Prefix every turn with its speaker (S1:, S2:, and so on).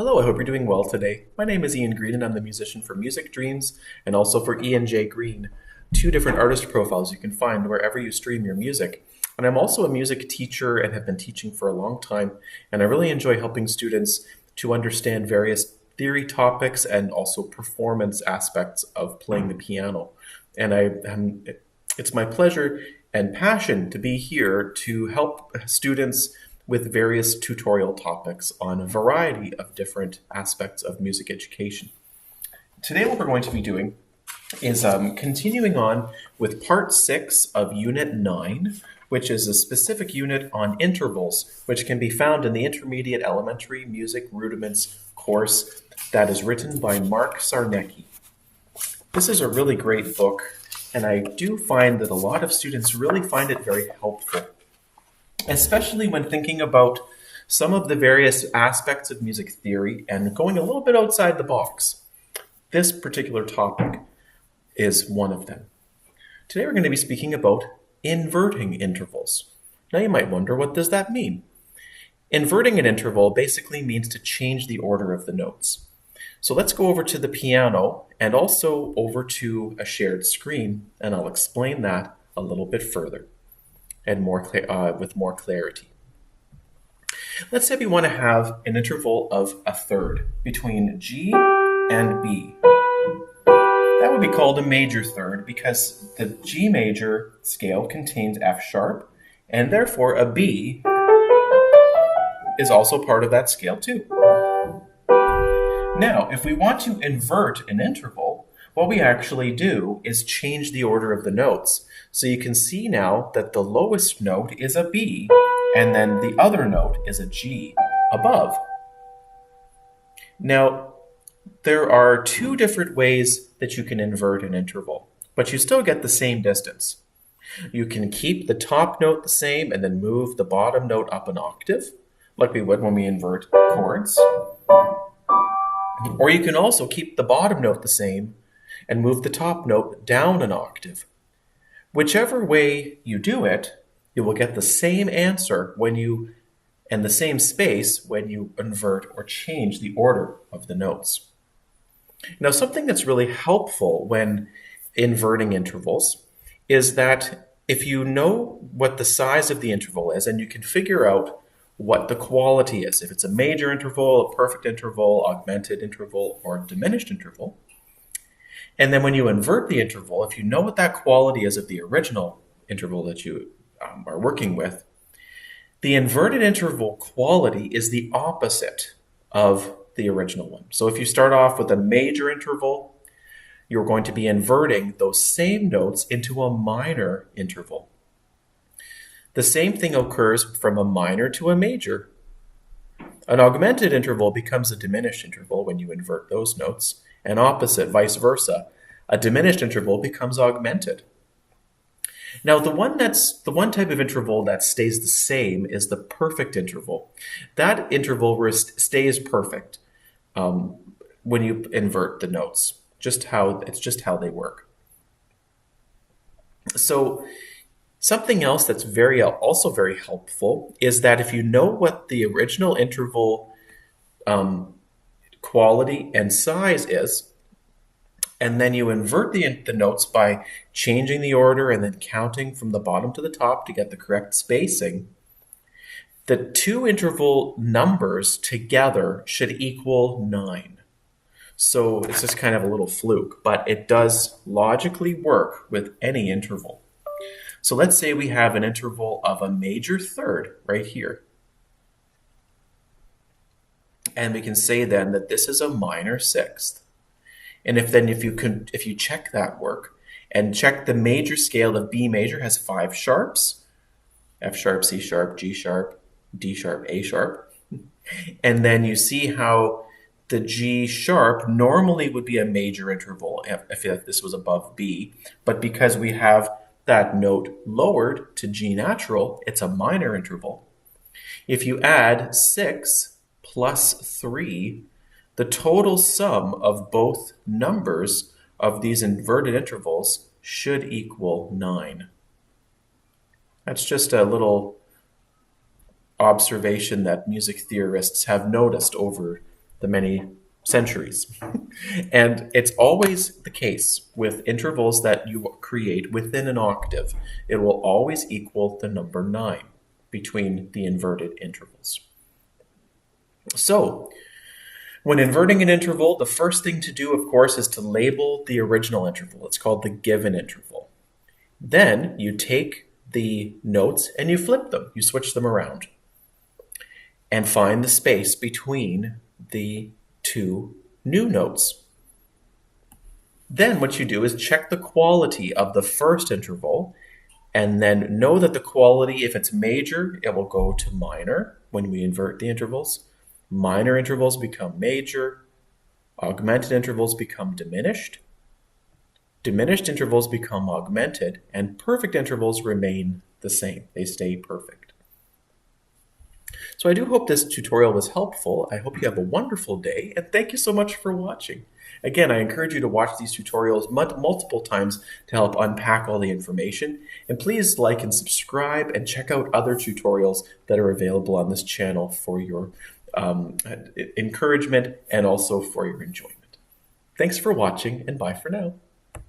S1: Hello, I hope you're doing well today. My name is Ian Green and I'm the musician for Music Dreams and also for Ian J. Green, two different artist profiles you can find wherever you stream your music. And I'm also a music teacher and have been teaching for a long time, and I really enjoy helping students to understand various theory topics and also performance aspects of playing the piano. It's my pleasure and passion to be here to help students with various tutorial topics on a variety of different aspects of music education. Today what we're going to be doing is continuing on with part 6 of Unit 9, which is a specific unit on intervals, which can be found in the Intermediate Elementary Music Rudiments course that is written by Mark Sarnecki. This is a really great book, and I do find that a lot of students really find it very helpful, especially when thinking about some of the various aspects of music theory and going a little bit outside the box. This particular topic is one of them. Today we're going to be speaking about inverting intervals. Now you might wonder, what does that mean? Inverting an interval basically means to change the order of the notes. So let's go over to the piano and also over to a shared screen, and I'll explain that a little bit further and with more clarity. Let's say we want to have an interval of a third between G and B. That would be called a major third because the G major scale contains F sharp, and therefore a B is also part of that scale too. Now, if we want to invert an interval, what we actually do is change the order of the notes. So you can see now that the lowest note is a B, and then the other note is a G above. Now, there are two different ways that you can invert an interval, but you still get the same distance. You can keep the top note the same and then move the bottom note up an octave, like we would when we invert chords. Or you can also keep the bottom note the same and move the top note down an octave. Whichever way you do it, you will get the same answer and the same space when you invert or change the order of the notes. Now, something that's really helpful when inverting intervals is that if you know what the size of the interval is and you can figure out what the quality is, if it's a major interval, a perfect interval, augmented interval, or diminished interval, and then when you invert the interval, if you know what that quality is of the original interval that you are working with, the inverted interval quality is the opposite of the original one. So if you start off with a major interval, you're going to be inverting those same notes into a minor interval. The same thing occurs from a minor to a major. An augmented interval becomes a diminished interval when you invert those notes, and opposite, vice versa. A diminished interval becomes augmented. Now, the one type of interval that stays the same is the perfect interval. That interval stays perfect when you invert the notes. It's just how they work. So something else that's also very helpful is that if you know what the original interval quality and size is, and then you invert the notes by changing the order and then counting from the bottom to the top to get the correct spacing, the two interval numbers together should equal 9. So it's just kind of a little fluke, but it does logically work with any interval. So let's say we have an interval of a major third right here. And we can say then that this is a minor sixth. And if you check that work and check the major scale of B major has 5 sharps, F sharp, C sharp, G sharp, D sharp, A sharp. And then you see how the G sharp normally would be a major interval if this was above B, but because we have that note lowered to G natural, it's a minor interval. If you add 6 plus 3, the total sum of both numbers of these inverted intervals should equal 9. That's just a little observation that music theorists have noticed over the many centuries. And it's always the case with intervals that you create within an octave. It will always equal the number 9 between the inverted intervals. So, when inverting an interval, the first thing to do, of course, is to label the original interval. It's called the given interval. Then you take the notes and you flip them. You switch them around and find the space between the two new notes. Then what you do is check the quality of the first interval and then know that the quality, if it's major, it will go to minor when we invert the intervals. Minor intervals become major. Augmented intervals become diminished. Diminished intervals become augmented, and perfect intervals remain the same. They stay perfect. So I do hope this tutorial was helpful. I hope you have a wonderful day, and thank you so much for watching. Again, I encourage you to watch these tutorials multiple times to help unpack all the information. And please like and subscribe and check out other tutorials that are available on this channel for your encouragement and also for your enjoyment. Thanks for watching, and bye for now.